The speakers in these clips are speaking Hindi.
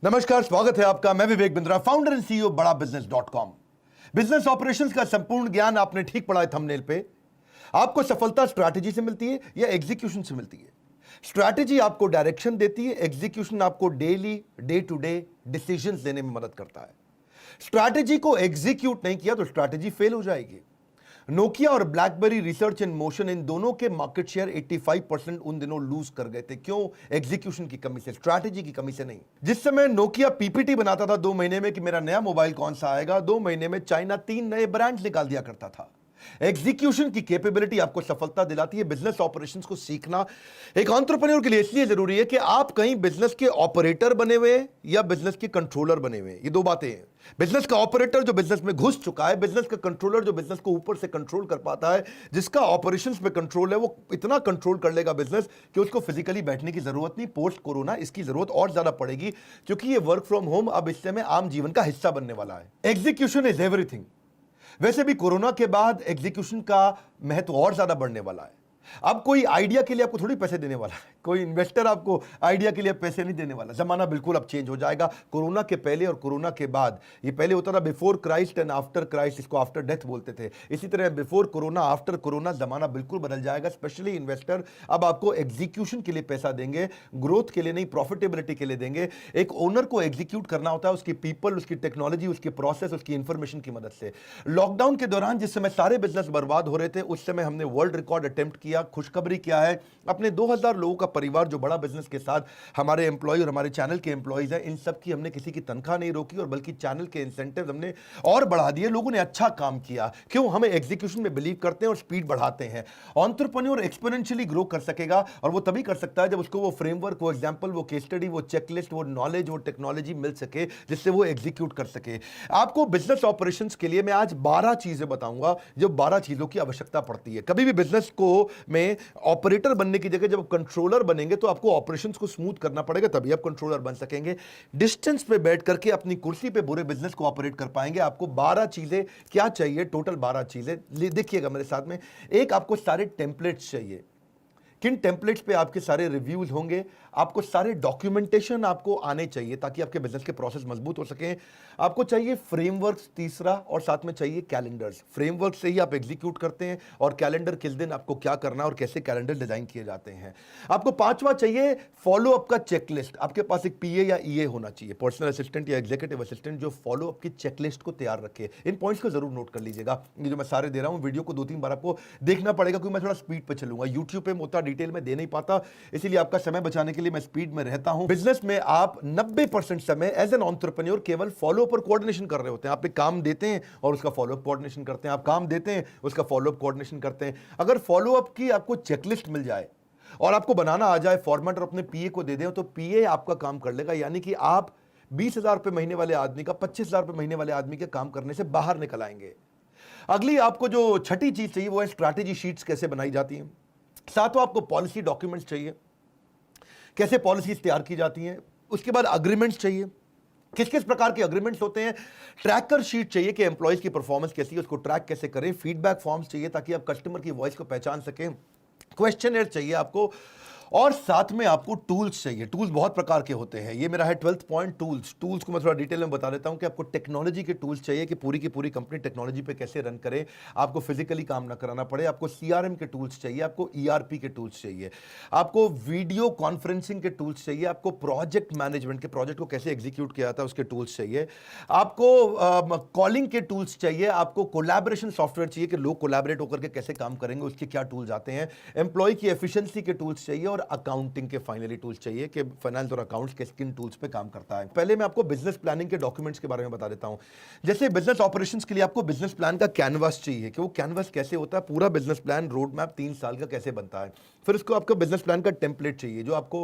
नमस्कार, स्वागत है आपका। मैं Vivek Bindra, founder and CEO बड़ा बिजनेस .com। बिजनेस ऑपरेशंस का संपूर्ण ज्ञान आपने ठीक पढ़ा है थंबनेल पे। आपको सफलता स्ट्रैटेजी से मिलती है या एग्जीक्यूशन से मिलती है? स्ट्रैटेजी आपको डायरेक्शन देती है, एग्जीक्यूशन आपको daily day to day decisions लेने में मदद करता है। स्ट्रैटेजी को एग्जीक्यूट नहीं किया तो स्ट्रैटेजी फेल हो जाएगी। नोकिया और ब्लैकबेरी रिसर्च इन मोशन, इन दोनों के मार्केट शेयर 85% उन दिनों लूज कर गए थे। क्यों? एग्जीक्यूशन की कमी से, स्ट्रैटेजी की कमी से नहीं। जिस समय नोकिया पीपीटी बनाता था 2 महीने में कि मेरा नया मोबाइल कौन सा आएगा, 2 महीने में चाइना 3 नए ब्रांड्स निकाल दिया करता था। एग्जीक्यूशन की कैपेबिलिटी आपको सफलता दिलाती है। बिजनेस ऑपरेशंस को सीखना एक एंटरप्रेन्योर के लिए इसलिए जरूरी है कि आप कहीं बिजनेस के ऑपरेटर बने हुए या बिजनेस के कंट्रोलर बने हुए। ये दो बातें हैं। बिजनेस का ऑपरेटर जो बिजनेस में घुस चुका है, बिजनेस का कंट्रोलर जो बिजनेस को ऊपर से कंट्रोल कर पाता है, जिसका ऑपरेशंस पे कंट्रोल है, वो इतना कंट्रोल कर लेगा बिजनेस कि उसको फिजिकली बैठने की जरूरत नहीं। पोस्ट कोरोना इसकी जरूरत और ज्यादा पड़ेगी, क्योंकि ये वर्क फ्रॉम होम अब इस समय आम जीवन का हिस्सा बनने वाला है। Execution is everything. वैसे भी कोरोना के बाद एग्जीक्यूशन का महत्व और ज्यादा बढ़ने वाला है। अब कोई आइडिया के लिए आपको थोड़ी पैसे देने वाला है, कोई इन्वेस्टर आपको आइडिया के लिए पैसे नहीं देने वाला। जमाना बिल्कुल अब चेंज हो जाएगा। कोरोना के पहले और कोरोना के बाद, ये पहले होता था before Christ and after Christ, इसको आफ्टर डेथ बोलते थे। इसी तरह बिफोर कोरोना आफ्टर कोरोना जमाना बिल्कुल बदल जाएगा। स्पेशली इन्वेस्टर अब आपको एग्जीक्यूशन के लिए पैसा देंगे, ग्रोथ के लिए नहीं, प्रॉफिटेबिलिटी के लिए देंगे। एक ओनर को एग्जीक्यूट करना होता है उसकी पीपल, उसकी टेक्नोलॉजी, उसकी प्रोसेस, उसकी इंफॉर्मेशन की मदद से। लॉकडाउन के दौरान जिस समय सारे बिजनेस बर्बाद हो रहे थे, उस समय हमने वर्ल्ड रिकॉर्ड अटेम्प्ट किया। खुशखबरी क्या है? अपने 2000 लोगों का परिवार जो बड़ा बिजनेस के साथ हमारे एम्प्लॉय और हमारे चैनल के एम्प्लॉयज हैं, इन सब की हमने किसी की तनख्वाह नहीं रोकी, और बल्कि चैनल के इंसेंटिव हमने और बढ़ा दिए। लोगों ने अच्छा काम किया। क्यों? हमें एग्जीक्यूशन में बिलीव करते हैं और स्पीड बढ़ाते हैं। एंटरप्रेन्योर एक्सपोनेंशियली ग्रो कर सकेगा, और वो तभी कर सकता है जब उसको वो फ्रेमवर्क, वो एग्जांपल, वो केस स्टडी, वो चेकलिस्ट, वो नॉलेज, वो टेक्नोलॉजी मिल सके, जिससे वो एग्जीक्यूट कर सके। आपको बिजनेस ऑपरेशंस के लिए मैं आज 12 चीजें बताऊंगा, जो 12 चीजों की आवश्यकता पड़ती है। कभी भी बिजनेस को में ऑपरेटर बनने की जगह जब कंट्रोलर बनेंगे तो आपको ऑपरेशंस को स्मूथ करना पड़ेगा, तभी आप कंट्रोलर बन सकेंगे। डिस्टेंस पे बैठ करके अपनी कुर्सी पे बुरे बिजनेस को ऑपरेट कर पाएंगे। आपको 12 चीजें क्या चाहिए? टोटल 12 चीजें देखिएगा मेरे साथ में। एक, आपको सारे टेम्पलेट्स चाहिए। किन टेम्पलेट्स पे आपके सारे रिव्यूज होंगे? आपको सारे डॉक्यूमेंटेशन आपको आने चाहिए ताकि आपके बिजनेस के प्रोसेस मजबूत हो सकें। आपको चाहिए फ्रेमवर्क्स, तीसरा, और साथ में चाहिए कैलेंडर्स। फ्रेमवर्क से ही आप एग्जीक्यूट करते हैं, और कैलेंडर किस दिन आपको क्या करना है और कैसे कैलेंडर डिजाइन किए जाते हैं। आपको पांचवा चाहिए फॉलो अप का चेकलिस्ट। आपके पास एक पीए या ईए होना चाहिए, पर्सनल असिस्टेंट या एग्जीक्यूटिव असिस्टेंट, जो फॉलो अप की चेकलिस्ट को तैयार रखे। इन पॉइंट्स को जरूर नोट कर लीजिएगा। ये जो मैं सारे दे रहा हूं, वीडियो को 2-3 बार आपको देखना पड़ेगा, क्योंकि मैं थोड़ा स्पीड पे चलूंगा। यूट्यूब पे मोटा डिटेल में दे नहीं पाता, इसीलिए आपका समय बचाने के लिए मैं स्पीड में रहता हूं। बिजनेस में आप 90% समय एज एन एंटरप्रेन्योर केवल फॉलो अप और कोऑर्डिनेशन कर रहे होते हैं। आप एक काम देते हैं और उसका फॉलो अप कोऑर्डिनेशन करते हैं, आप काम देते हैं उसका फॉलो अप कोऑर्डिनेशन करते हैं। अगर फॉलो अप की आपको चेकलिस्ट मिल जाए और आपको बनाना आ जाए फॉर्मेट, और अपने पीए को दे दें, तो पीए आपका काम कर लेगा। यानी कि आप 20,000 रुपए महीने वाले आदमी का 25,000 रुपए महीने वाले आदमी के काम करने से बाहर निकल आएंगे। अगली आपको जो छठी चीज चाहिए वो है स्ट्रैटेजी शीट्स कैसे बनाई जाती हैं। सातवां, आपको पॉलिसी डॉक्यूमेंट्स चाहिए, कैसे पॉलिसीज तैयार की जाती हैं। उसके बाद अग्रीमेंट्स चाहिए, किस किस प्रकार के अग्रीमेंट्स होते हैं। ट्रैकर शीट चाहिए कि एम्प्लॉयज की परफॉर्मेंस कैसी है, उसको ट्रैक कैसे करें। फीडबैक फॉर्म्स चाहिए ताकि आप कस्टमर की वॉइस को पहचान सकें। क्वेश्चनर चाहिए आपको, और साथ में आपको टूल्स चाहिए। टूल्स बहुत प्रकार के होते हैं। ये मेरा है 12th पॉइंट, टूल्स। टूल्स को मैं थोड़ा डिटेल में बता देता हूं कि आपको टेक्नोलॉजी के टूल्स चाहिए कि पूरी की पूरी कंपनी टेक्नोलॉजी पे कैसे रन करे, आपको फिजिकली काम ना कराना पड़े। आपको सीआरएम के टूल्स चाहिए, आपको ईआरपी के टूल्स चाहिए, आपको वीडियो कॉन्फ्रेंसिंग के टूल्स चाहिए, आपको प्रोजेक्ट मैनेजमेंट के, प्रोजेक्ट को कैसे एग्जीक्यूट किया जाता है उसके टूल्स चाहिए, आपको कॉलिंग के टूल्स चाहिए, आपको कोलैबोरेशन सॉफ्टवेयर चाहिए कि लोग कोलैबोरेट होकर के कैसे काम करेंगे, उसके क्या टूल्स आते हैं, एम्प्लॉय की एफिशिएंसी के टूल्स चाहिए, और अकाउंटिंग के फाइनली टूल्स चाहिए कि फाइनेंस और अकाउंट्स के किन टूल्स पे काम करता है। पहले मैं आपको बिजनेस प्लानिंग के डॉक्यूमेंट्स के बारे में बता देता हूं। जैसे बिजनेस ऑपरेशंस के लिए आपको बिजनेस प्लान का कैनवास चाहिए कि वो कैनवास कैसे होता है, पूरा बिजनेस प्लान, रोड मैप 3 साल का कैसे बनता है। फिर उसको आपको बिजनेस प्लान का टेम्पलेट चाहिए जो आपको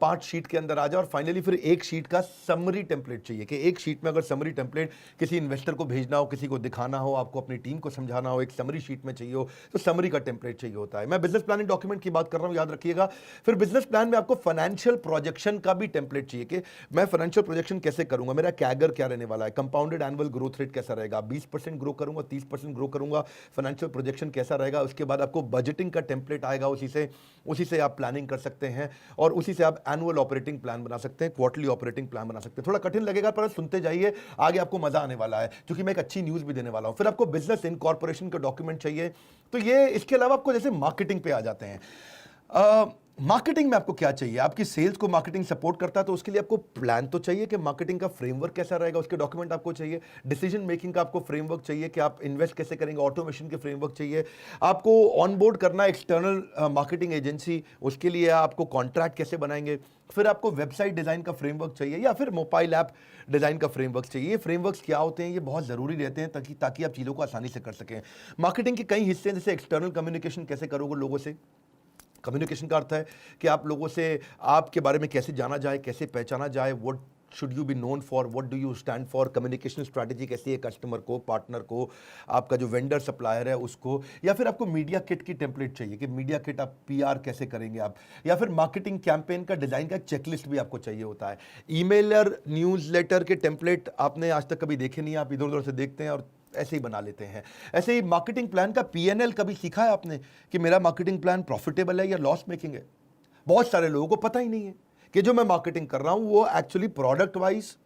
5 शीट के अंदर आ जाए, और फाइनली फिर एक शीट का समरी टेम्पलेट चाहिए कि एक शीट में अगर समरी टेम्पलेट किसी इन्वेस्टर को भेजना हो, किसी को दिखाना हो, आपको अपनी टीम को समझाना हो, एक समरी शीट में चाहिए हो, तो समरी का टेम्पलेट चाहिए होता है। मैं बिजनेस प्लानिंग डॉक्यूमेंट की बात कर रहा हूं, याद रखिएगा। फिर बिजनेस प्लान में आपको फाइनेंशियल प्रोजेक्शन का भी टेम्पलेट चाहिए कि मैं फाइनेंशियल प्रोजेक्शन कैसे करूंगा, मेरा कैगर क्या रहने वाला है, कंपाउंडेड एनुअल ग्रोथ रेट कैसा रहेगा, 20% ग्रो करूंगा, 30% ग्रो करूंगा, फाइनेंशियल प्रोजेक्शन कैसा रहेगा। उसके बाद आपको बजटिंग का टेम्पलेट आएगा, उसी से आप प्लानिंग कर सकते हैं और उसी से आप एनुअल ऑपरेटिंग प्लान बना सकते हैं, क्वार्टरली ऑपरेटिंग प्लान बना सकते हैं। थोड़ा कठिन लगेगा पर सुनते जाइए, आगे आपको मजा आने वाला है क्योंकि मैं एक अच्छी न्यूज भी देने वाला हूं। फिर आपको बिजनेस इनकॉर्पोरेशन का डॉक्यूमेंट चाहिए। तो ये इसके अलावा आपको जैसे मार्केटिंग पे आ जाते हैं। मार्केटिंग में आपको क्या चाहिए, आपकी सेल्स को मार्केटिंग सपोर्ट करता है तो उसके लिए आपको प्लान तो चाहिए कि मार्केटिंग का फ्रेमवर्क कैसा रहेगा, उसके डॉक्यूमेंट आपको चाहिए। डिसीजन मेकिंग का आपको फ्रेमवर्क चाहिए कि आप इन्वेस्ट कैसे करेंगे, ऑटोमेशन के फ्रेमवर्क चाहिए। आपको ऑनबोर्ड करना एक्सटर्नल मार्केटिंग एजेंसी, उसके लिए आपको कॉन्ट्रैक्ट कैसे बनाएंगे। फिर आपको वेबसाइट डिजाइन का फ्रेमवर्क चाहिए या फिर मोबाइल ऐप डिजाइन का फ्रेमवर्क चाहिए। ये फ्रेमवर्क्स क्या होते हैं, ये बहुत जरूरी रहते हैं ताकि आप चीज़ों को आसानी से कर सकें। मार्केटिंग के कई हिस्से हैं, जैसे एक्सटर्नल कम्युनिकेशन कैसे करोगे लोगों से। कम्युनिकेशन का अर्थ है कि आप लोगों से आपके बारे में कैसे जाना जाए, कैसे पहचाना जाए, what should you be known for, what do you stand for. Communication strategy कैसी है कस्टमर को, पार्टनर को, आपका जो वेंडर सप्लायर है उसको। या फिर आपको मीडिया किट की टेम्पलेट चाहिए कि मीडिया किट आप पीआर कैसे करेंगे आप। या फिर मार्केटिंग कैंपेन का डिजाइन का चेकलिस्ट भी आपको चाहिए होता है। ईमेलर न्यूज़लेटर के टेम्पलेट आपने आज तक कभी देखे नहीं, आप इधर उधर से देखते हैं और ऐसे ही बना लेते हैं। ऐसे ही मार्केटिंग प्लान का पीएनएल कभी सीखा है आपने कि मेरा मार्केटिंग प्लान प्रॉफिटेबल है या लॉस मेकिंग है। बहुत सारे लोगों को पता ही नहीं है कि जो मैं मार्केटिंग कर रहा हूं वो actually product wise,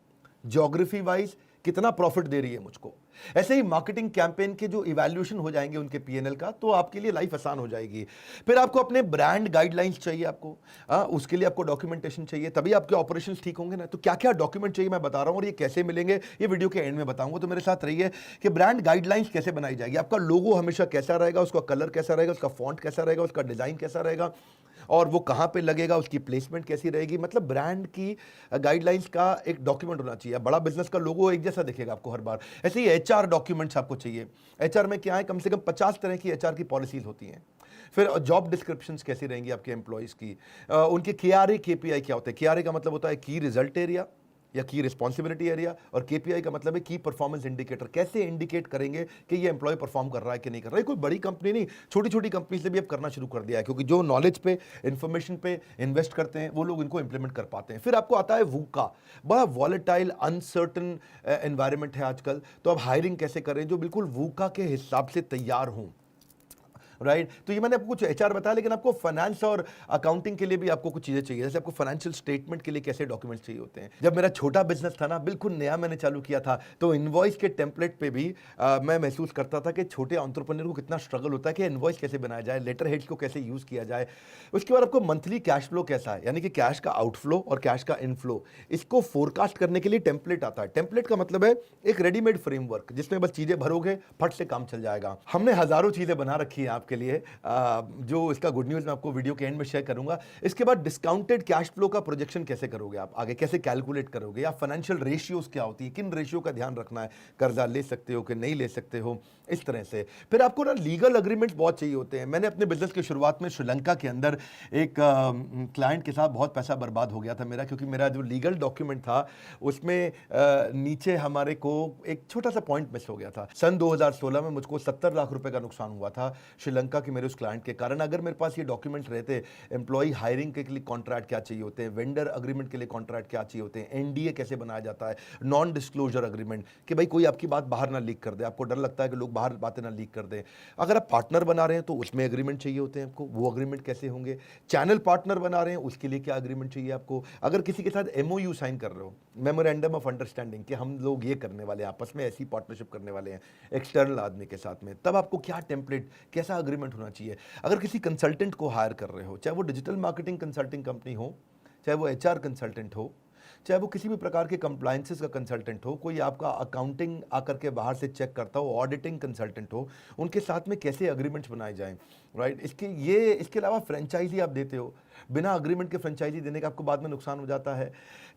geography wise कितना प्रॉफिट दे रही है मुझको। ऐसे ही मार्केटिंग कैंपेन के जो इवैल्यूएशन हो जाएंगे उनके पीएनएल का, तो आपके लिए लाइफ आसान हो जाएगी। फिर आपको अपने ब्रांड गाइडलाइंस चाहिए आपको, उसके लिए आपको डॉक्यूमेंटेशन चाहिए, तभी आपके ऑपरेशंस ठीक होंगे ना। तो क्या क्या डॉक्यूमेंट चाहिए मैं बता रहा हूं और ये कैसे मिलेंगे ये वीडियो के एंड में बताऊंगा। तो मेरे साथ रहिए कि ब्रांड गाइडलाइंस कैसे बनाई जाएगी, आपका लोगो हमेशा कैसा रहेगा, उसका कलर कैसा रहेगा, उसका फॉन्ट कैसा रहेगा, उसका डिजाइन कैसा रहेगा और वो कहां पे लगेगा, उसकी प्लेसमेंट कैसी रहेगी। मतलब ब्रांड की गाइडलाइंस का एक डॉक्यूमेंट होना चाहिए। बड़ा बिजनेस का लोगो एक जैसा दिखेगा आपको हर बार। ऐसे ही एचआर डॉक्यूमेंट्स आपको चाहिए। एचआर में क्या है, कम से कम 50 तरह की एचआर की पॉलिसीज होती हैं। फिर जॉब डिस्क्रिप्शंस कैसी रहेंगी आपके एम्प्लॉयज की, उनके केआरए केपीआई क्या होते हैं। केआरए का मतलब होता है की रिजल्ट एरिया या की रिस्पॉन्सिबिलिटी एरिया, और केपीआई का मतलब है की परफॉर्मेंस इंडिकेटर। कैसे इंडिकेट करेंगे कि ये एम्प्लॉय परफॉर्म कर रहा है कि नहीं कर रहा है। कोई बड़ी कंपनी नहीं, छोटी छोटी कंपनी से भी अब करना शुरू कर दिया है, क्योंकि जो नॉलेज पे, इंफॉर्मेशन पे इन्वेस्ट करते हैं वो लोग इनको इंप्लीमेंट कर पाते हैं। फिर आपको आता है वूका, बड़ा वॉलेटाइल अनसर्टन एनवायरनमेंट है आजकल, तो अब हायरिंग कैसे करें जो बिल्कुल वूका के हिसाब से तैयार हों। राइट तो ये मैंने आपको कुछ एचआर बताया, लेकिन आपको फाइनेंस और अकाउंटिंग के लिए भी आपको कुछ चीज़ें चाहिए। जैसे आपको फाइनेंशियल स्टेटमेंट के लिए कैसे डॉक्यूमेंट्स चाहिए होते हैं। जब मेरा छोटा बिजनेस था ना, बिल्कुल नया मैंने चालू किया था, तो इनवॉइस के टेम्पलेट पे भी मैं महसूस करता था कि छोटे एंटरप्रेन्योर को कितना स्ट्रगल होता है कि इनवॉइस कैसे बनाया जाए, लेटर हेड्स को कैसे यूज़ किया जाए। उसके बाद आपको मंथली कैश फ्लो कैसा है, यानी कि कैश का आउटफ्लो और कैश का इनफ्लो, इसको फोरकास्ट करने के लिए टेम्पलेट आता है। टेम्पलेट का मतलब है एक रेडीमेड फ्रेमवर्क जिसमें बस चीज़ें भरोगे, फट से काम चल जाएगा। हमने हज़ारों चीज़ें बना रखी हैं आपके लिए, जो इसका गुड न्यूज़ मैं आपको वीडियो के एंड में शेयर करूंगा। इसके बाद डिस्काउंटेड कैश फ्लो का प्रोजेक्शन कैसे करोगे आप, आगे कैसे कैलकुलेट करोगे, या फाइनेंशियल रेशियोज क्या होती है, किन रेशियो का ध्यान रखना है, कर्जा ले सकते हो कि नहीं ले सकते हो, इस तरह से। फिर आपको ना लीगल अग्रीमेंट्स बहुत चाहिए होते हैं। मैंने अपने बिजनेस की शुरुआत में श्रीलंका के अंदर एक क्लाइंट के साथ बहुत पैसा बर्बाद हो गया था मेरा, क्योंकि मेरा जो लीगल डॉक्यूमेंट था उसमें नीचे हमारे को एक छोटा सा पॉइंट मिस हो गया था। सन 2016 में मुझको 70 लाख रुपए का नुकसान हुआ था श्रीलंका के मेरे उस क्लाइंट के कारण। अगर मेरे पास ये डॉक्यूमेंट रहते, एम्प्लॉय हायरिंग के लिए कॉन्ट्रैक्ट क्या चाहिए होते हैं, वेंडर अग्रीमेंट के लिए कॉन्ट्रैक्ट क्या चाहिए होते हैं, एनडीए कैसे बनाया जाता है, नॉन डिस्क्लोजर अग्रीमेंट कि भाई कोई आपकी बात बाहर ना लीक कर दे, आपको डर लगता है कि लोग बाहर बातें ना लीक कर दें। अगर आप पार्टनर बना रहे हैं तो उसमें एग्रीमेंट चाहिए होते हैं आपको, वो एग्रीमेंट कैसे होंगे। चैनल पार्टनर बना रहे हैं उसके लिए क्या एग्रीमेंट चाहिए आपको। अगर किसी के साथ एमओयू साइन कर रहे हो, मेमोरेंडम ऑफ अंडरस्टैंडिंग, कि हम लोग ये करने वाले हैं, आपस में ऐसी पार्टनरशिप करने वाले हैं एक्सटर्नल आदमी के साथ में, तब आपको क्या टेम्पलेट, कैसा अग्रीमेंट होना चाहिए। अगर किसी कंसल्टेंट को हायर कर रहे हो, चाहे वो डिजिटल मार्केटिंग कंसल्टिंग कंपनी हो, चाहे वो एचआर कंसल्टेंट हो, चाहे वो किसी भी प्रकार के कंप्लायंसेस का कंसल्टेंट हो, कोई आपका अकाउंटिंग आकर के बाहर से चेक करता हो, ऑडिटिंग कंसल्टेंट हो, उनके साथ में कैसे अग्रीमेंट्स बनाए जाएं। राइट इसके अलावा फ्रेंचाइजी आप देते हो, बिना अग्रीमेंट के फ्रेंचाइजी देने का आपको बाद में नुकसान हो जाता है।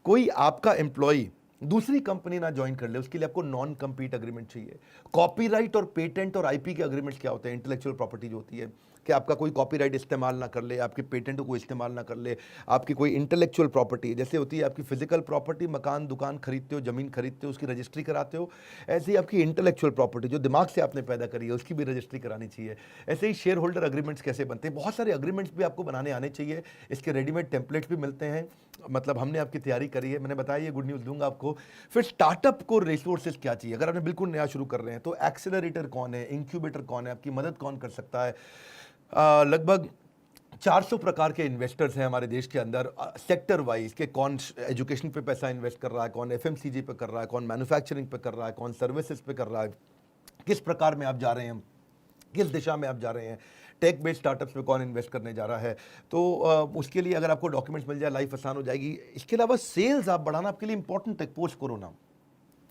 कोई आपका एम्प्लॉय दूसरी कंपनी ना ज्वाइन कर ले, उसके लिए आपको नॉन कम्पीट अग्रीमेंट चाहिए। कॉपीराइट और पेटेंट और आईपी के अग्रीमेंट्स क्या होते हैं, इंटेलेक्चुअल प्रॉपर्टी जो होती है, कि आपका कोई कॉपीराइट इस्तेमाल ना कर ले, आपके पेटेंट को इस्तेमाल ना कर ले, आपकी कोई इंटेलेक्चुअल प्रॉपर्टी जैसे होती है आपकी फिजिकल प्रॉपर्टी, मकान दुकान खरीदते हो, ज़मीन खरीदते हो, उसकी रजिस्ट्री कराते हो, ऐसे ही आपकी इंटेलेक्चुअल प्रॉपर्टी जो दिमाग से आपने पैदा करी है उसकी भी रजिस्ट्री करानी चाहिए। ऐसे ही शेयर होल्डर अग्रीमेंट्स कैसे बनते हैं, बहुत सारे अग्रीमेंट्स भी आपको बनाने आने चाहिए। इसके रेडीमेड टेम्पलेट्स भी मिलते हैं, मतलब हमने आपकी तैयारी करी है, मैंने बताया ये गुड न्यूज़ दूंगा आपको। फिर स्टार्टअप को रिसोर्सेज क्या चाहिए, अगर आपने बिल्कुल नया शुरू कर रहे हैं तो एक्सेलरेटर कौन है, इंक्यूबेटर कौन है, आपकी मदद कौन कर सकता है। लगभग 400 प्रकार के इन्वेस्टर्स हैं हमारे देश के अंदर, सेक्टर वाइज के कौन एजुकेशन पे पैसा इन्वेस्ट कर रहा है, कौन एफएमसीजी पे कर रहा है, कौन मैन्युफैक्चरिंग पे कर रहा है, कौन सर्विसेज पे कर रहा है, किस प्रकार में आप जा रहे हैं, किस दिशा में आप जा रहे हैं, टेक बेस्ड स्टार्टअप्स में कौन इन्वेस्ट करने जा रहा है। तो उसके लिए अगर आपको डॉक्यूमेंट्स मिल जाए लाइफ आसान हो जाएगी। इसके अलावा सेल्स आप बढ़ाना आपके लिए इंपॉर्टेंट है पोस्ट कोरोना,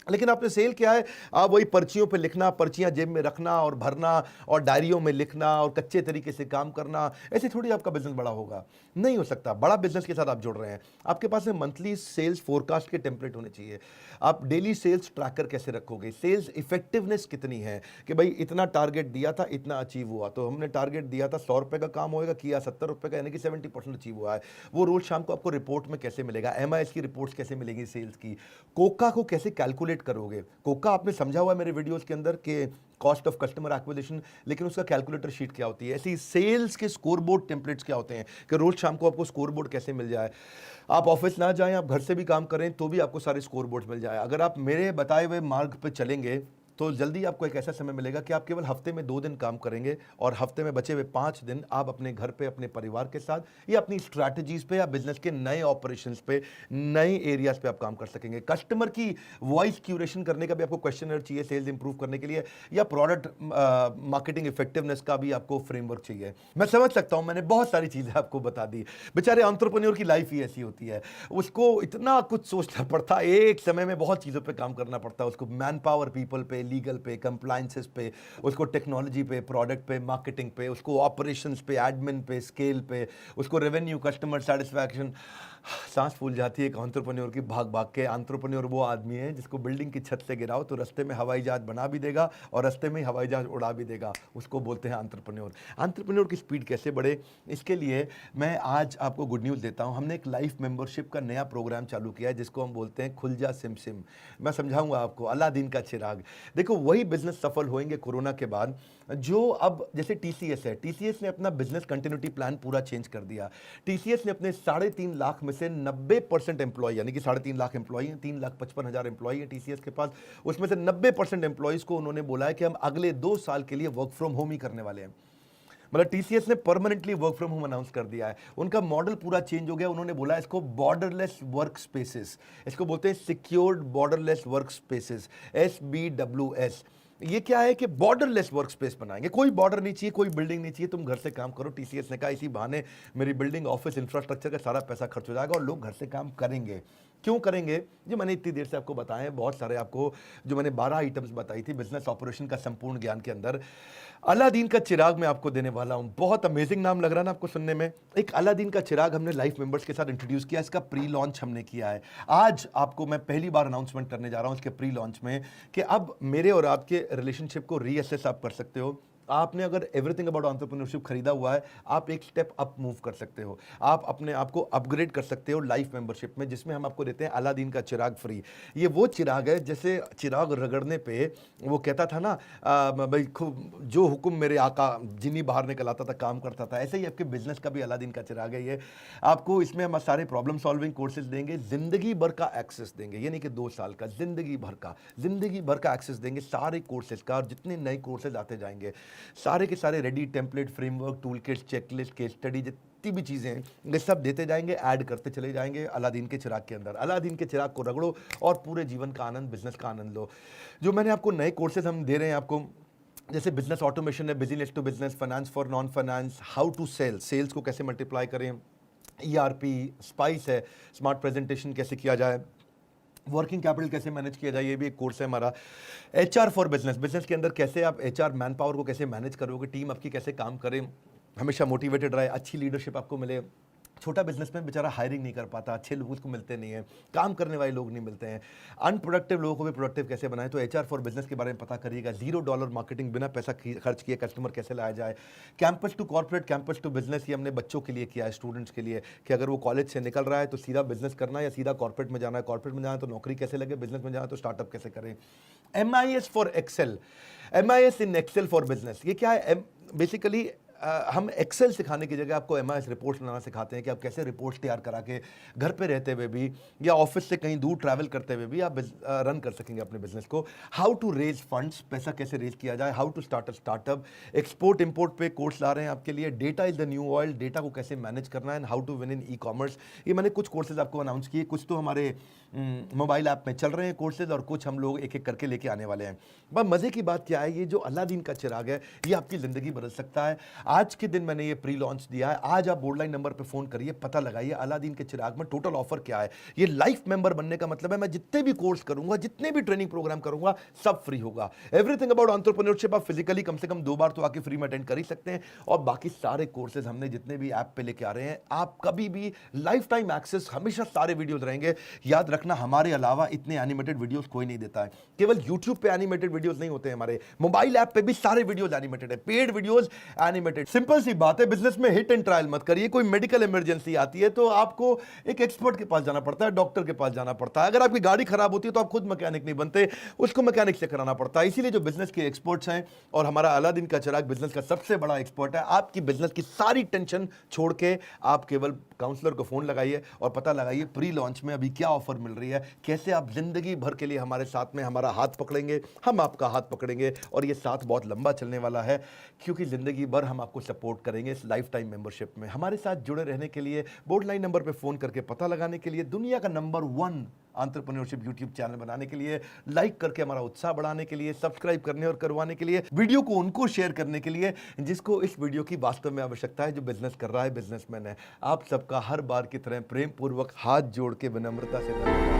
लेकिन आपने सेल क्या है, आप वही पर्चियों पे लिखना, पर्चियां जेब में रखना और भरना और डायरियों में लिखना और कच्चे तरीके से काम करना, ऐसे थोड़ी आपका बिजनेस बड़ा होगा, नहीं हो सकता। बड़ा बिजनेस के साथ आप जुड़ रहे हैं, आपके पास में मंथली सेल्स फोरकास्ट के टेम्पलेट होने चाहिए। आप डेली सेल्स ट्रैकर कैसे रखोगे, सेल्स इफेक्टिवनेस कितनी है कि भाई इतना टारगेट दिया था, इतना अचीव हुआ, तो हमने टारगेट दिया था 100 रुपये का काम होएगा, किया 70 रुपये का, यानी कि 70% अचीव हुआ है। वो रोज शाम को आपको रिपोर्ट में कैसे मिलेगा, MIS की रिपोर्ट्स कैसे मिलेंगी सेल्स की, कोका को कैसे कैलकुलेट करोगे। कोका आपने समझा हुआ है मेरे वीडियोस के अंदर कि कॉस्ट ऑफ कस्टमर एक्विजिशन, लेकिन उसका कैलकुलेटर शीट क्या होती है। ऐसी सेल्स के स्कोरबोर्ड टेम्पलेट्स क्या होते हैं कि रोज शाम को आपको स्कोरबोर्ड कैसे मिल जाए। आप ऑफिस ना जाएं, आप घर से भी काम करें तो भी आपको सारे स्कोरबोर्ड्स मिल जाए। अगर आप मेरे बताए हुए मार्ग पर चलेंगे तो जल्दी आपको एक ऐसा समय मिलेगा कि आप केवल हफ्ते में 2 दिन काम करेंगे और हफ्ते में बचे हुए 5 दिन आप अपने घर पे, अपने परिवार के साथ या अपनी स्ट्रैटेजीज पे या बिजनेस के नए ऑपरेशंस पे, नए एरियाज पे आप काम कर सकेंगे। कस्टमर की वॉइस क्यूरेशन करने का भी आपको क्वेश्चनर चाहिए सेल्स इंप्रूव करने के लिए, या प्रोडक्ट मार्केटिंग इफेक्टिवनेस का भी आपको फ्रेमवर्क चाहिए। मैं समझ सकता हूं, मैंने बहुत सारी चीजें आपको बता दी। बेचारे एंटरप्रेन्योर की लाइफ ही ऐसी होती है, उसको इतना कुछ सोचना पड़ता है, एक समय में बहुत चीजों पे काम करना पड़ता है उसको, मैन पावर पीपल पे, लीगल पे, कंप्लायंसेस पे, उसको टेक्नोलॉजी पे, प्रोडक्ट पे, मार्केटिंग पे, उसको ऑपरेशंस पे, एडमिन पे, स्केल पे, उसको रेवेन्यू, कस्टमर सेटिस्फैक्शन। सांस फूल जाती है एक एंटरप्रेन्योर की भाग भाग के। एंटरप्रेन्योर वो आदमी है जिसको बिल्डिंग की छत से गिराओ तो रास्ते में हवाई जहाज बना भी देगा और रास्ते में ही हवाई जहाज उड़ा भी देगा, उसको बोलते हैं एंटरप्रेन्योर। एंटरप्रेन्योर की स्पीड कैसे बढ़े, इसके लिए मैं आज आपको गुड न्यूज़ देता हूं। हमने एक लाइफ मेंबरशिप का नया प्रोग्राम चालू किया है जिसको हम बोलते हैं खुल जा सिम सिम। मैं समझाऊंगा आपको, अलादीन का चिराग। देखो वही बिजनेस सफल होंगे कोरोना के बाद जो अब, जैसे TCS है, TCS ने अपना बिजनेस कंटिन्यूटी प्लान पूरा चेंज कर दिया। TCS ने अपने 3.5 लाख में से 90% एम्प्लॉय, यानी कि 3.5 लाख एम्प्लॉय हैं, 3,55,000 एम्प्लॉय हैं TCS के पास, उसमें से 90% एम्प्लॉयज को उन्होंने बोला है कि हम अगले 2 साल के लिए वर्क फ्रॉम होम ही करने वाले हैं। मतलब TCS ने permanently work from home announce कर दिया है। उनका मॉडल पूरा चेंज हो गया। उन्होंने बोला इसको बॉर्डरलेस वर्क स्पेसेस, इसको बोलते हैं secured borderless work spaces, SBWS। ये क्या है कि बॉर्डरलेस वर्क स्पेस बनाएंगे, कोई बॉर्डर नहीं चाहिए, कोई बिल्डिंग नहीं चाहिए, तुम घर से काम करो। TCS ने कहा इसी बहाने मेरी बिल्डिंग, ऑफिस, इंफ्रास्ट्रक्चर का सारा पैसा खर्च हो जाएगा और लोग घर से काम करेंगे। क्यों करेंगे, जो मैंने इतनी देर से आपको बताए हैं, बहुत सारे आपको जो मैंने 12 आइटम्स बताई थी बिजनेस ऑपरेशन का संपूर्ण ज्ञान के अंदर, अलादीन का चिराग मैं आपको देने वाला हूं। बहुत अमेजिंग नाम लग रहा है ना आपको सुनने में। एक अलादीन का चिराग हमने लाइफ मेंबर्स के साथ इंट्रोड्यूस किया, इसका प्री लॉन्च हमने किया है। आज आपको मैं पहली बार अनाउंसमेंट करने जा रहा हूं इसके प्री लॉन्च में कि अब मेरे और आपके रिलेशनशिप को रीअसेस आप कर सकते हो। आपने अगर एवरीथिंग अबाउट एंटरप्रेन्योरशिप खरीदा हुआ है, आप एक स्टेप अप मूव कर सकते हो, आप अपने आप को अपग्रेड कर सकते हो लाइफ मेंबरशिप में, जिसमें हम आपको देते हैं अलादीन का चिराग फ्री। ये वो चिराग है जैसे चिराग रगड़ने पे वो कहता था ना भाई जो हुक्म मेरे आका, जिन्नी बाहर निकल आता था काम करता था, ऐसे ही आपके बिजनेस का भी अलादीन का चिराग है ये। आपको इसमें हम सारे प्रॉब्लम सॉल्विंग कोर्सेज देंगे, जिंदगी भर का एक्सेस देंगे, ये नहीं कि 2 साल का, जिंदगी भर का एक्सेस देंगे सारे कोर्सेज का। और जितने नए कोर्सेज आते जाएंगे सारे के सारे ready template, framework, tool kit, checklist, case study, जितनी भी चीज़ें हैं ये सब देते जाएंगे, ऐड करते चले जाएंगे अलादीन के चिराग के अंदर। अलादीन के चिराग को रगड़ो और पूरे जीवन का आनंद, बिजनेस का आनंद लो। जो मैंने आपको नए कोर्सेज हम दे रहे हैं आपको, जैसे बिजनेस ऑटोमेशन है, business to business, finance for non finance, how to sell, sales को कैसे मल्टीप्लाई करें, ERP, स्पाइस है, स्मार्ट प्रेजेंटेशन कैसे किया जाए, वर्किंग कैपिटल कैसे मैनेज किया जाए, ये भी एक कोर्स है हमारा। HR फॉर बिजनेस, बिजनेस के अंदर कैसे आप HR मैन पावर को कैसे मैनेज करोगे, टीम आपकी कैसे काम करे, हमेशा मोटिवेटेड रहे, अच्छी लीडरशिप आपको मिले, छोटा बिजनेसमैन बेचारा हायरिंग नहीं कर पाता, अच्छे लोग उसको मिलते नहीं हैं, काम करने वाले लोग नहीं मिलते हैं। अनप्रोडक्टिव लोगों को भी प्रोडक्टिव कैसे बनाएं, तो HR फॉर बिजनेस के बारे में पता करिएगा। $0 मार्केटिंग, बिना पैसा खर्च किए कस्टमर कैसे लाया जाए। Campus to corporate, campus to business, ये हमने बच्चों के लिए किया है, स्टूडेंट्स के लिए, कि अगर वो कॉलेज से निकल रहा है तो सीधा बिजनेस करना है या सीधा कॉर्पोरेट में जाना है, कॉर्पोरेट में जाना है तो नौकरी कैसे लगे, बिजनेस में जाना है तो स्टार्टअप कैसे करें। MIS for Excel, MIS in Excel for business, ये क्या है? बेसिकली हम एक्सेल सिखाने की जगह आपको MIS रिपोर्ट्स बनाना सिखाते हैं कि आप कैसे रिपोर्ट्स तैयार करा के घर पे रहते हुए भी या ऑफिस से कहीं दूर ट्रैवल करते हुए भी आप रन कर सकेंगे अपने बिजनेस को। हाउ टू रेज फंड्स, पैसा कैसे रेज किया जाए, how to start a startup, export import पे कोर्स ला रहे हैं आपके लिए। Data is the new oil, data को कैसे मैनेज करना है, how to win in e-commerce. ये मैंने कुछ कोर्सेज आपको अनाउंस किए, कुछ तो हमारे मोबाइल ऐप में चल रहे हैं कोर्सेज, और कुछ हम लोग एक एक करके लेके आने वाले हैं। बस मज़े की बात क्या है, ये जो अलादीन का चिराग है ये आपकी ज़िंदगी बदल सकता है। आज के दिन मैंने ये प्री लॉन्च दिया है। आज आप बोर्डलाइन नंबर पे फ़ोन करिए, पता लगाइए अलादीन के चिराग में टोटल ऑफर क्या है। ये लाइफ मेंबर बनने का मतलब है मैं जितने भी कोर्स करूंगा, जितने भी ट्रेनिंग प्रोग्राम करूंगा, सब फ्री होगा। एवरीथिंग अबाउट एंटरप्रेन्योरशिप आप फिजिकली कम से कम 2 बार तो आके फ्री में अटेंड कर ही सकते हैं, और बाकी सारे कोर्सेज हमने जितने भी ऐप पे लेके आ रहे हैं, आप कभी भी लाइफ टाइम एक्सेस, हमेशा सारे वीडियोज रहेंगे। याद रखना, हमारे अलावा इतने एनिमेटेड वीडियोस कोई नहीं देता है। केवल YouTube पे एनिमेटेड वीडियोस नहीं होते हैं, हमारे मोबाइल ऐप पे भी सारे वीडियोस एनिमेटेड है, पेड वीडियोस एनिमेटेड। सिंपल सी बात है, बिजनेस में हिट एंड ट्रायल मत करिए। कोई मेडिकल इमरजेंसी आती है तो आपको एक एक्सपर्ट के पास जाना पड़ता है, डॉक्टर के पास जाना पड़ता है। अगर आपकी गाड़ी खराब होती है तो आप खुद मैकेनिक नहीं बनते, उसको मैकेनिक से कराना पड़ता है। इसीलिए जो बिजनेस के एक्सपर्ट्स हैं, और हमारा अलादीन का चिराग बिजनेस का सबसे बड़ा एक्सपर्ट है, आपकी बिजनेस की सारी टेंशन छोड़ के आप केवल काउंसलर को फोन लगाइए और पता लगाइए प्री लॉन्च में अभी क्या ऑफर मिल रही है, कैसे आप जिंदगी भर के लिए हमारे साथ में हमारा हाथ पकड़ेंगे, हम आपका हाथ पकड़ेंगे, और ये साथ बहुत लंबा चलने वाला है, क्योंकि जिंदगी भर हम आपको सपोर्ट करेंगे इस लाइफ टाइम मेंबरशिप में। हमारे साथ जुड़े रहने के लिए, बोर्डलाइन नंबर पे फोन करके पता लगाने के लिए, दुनिया का नंबर 1 एंटरप्रेन्योरशिप यूट्यूब चैनल बनाने के लिए, लाइक करके हमारा उत्साह बढ़ाने के लिए, सब्सक्राइब करने और करवाने के लिए, वीडियो को उनको शेयर करने के लिए जिसको इस वीडियो की वास्तव में आवश्यकता है, जो बिजनेस कर रहा है, बिजनेसमैन है। आप सबका हर बार की तरह प्रेम पूर्वक हाथ जोड़ के विनम्रता से धन्यवाद।